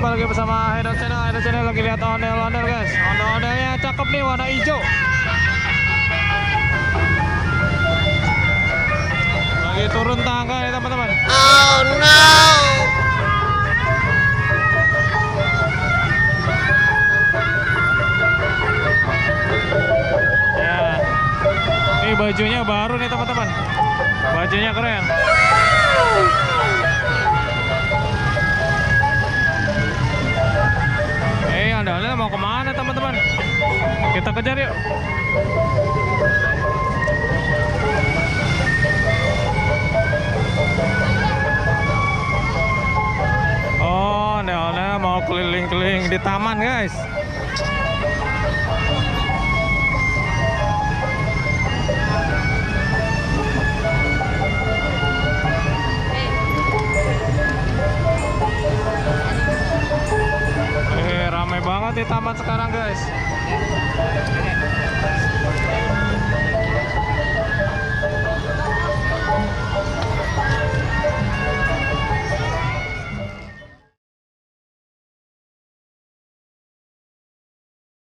jumpa lagi bersama Hedon Channel. Hedon Channel lagi lihat ondel-ondel guys. Ondel-ondelnya cakep nih, warna hijau. Lagi turun tangga nih teman-teman. Oh no. Ya, ini bajunya baru nih teman-teman. Bajunya keren. Ondel-ondel mau kemana teman-teman? Kita kejar yuk. Oh, ondel-ondel mau keliling-keliling di taman guys. Ramai banget di taman sekarang guys.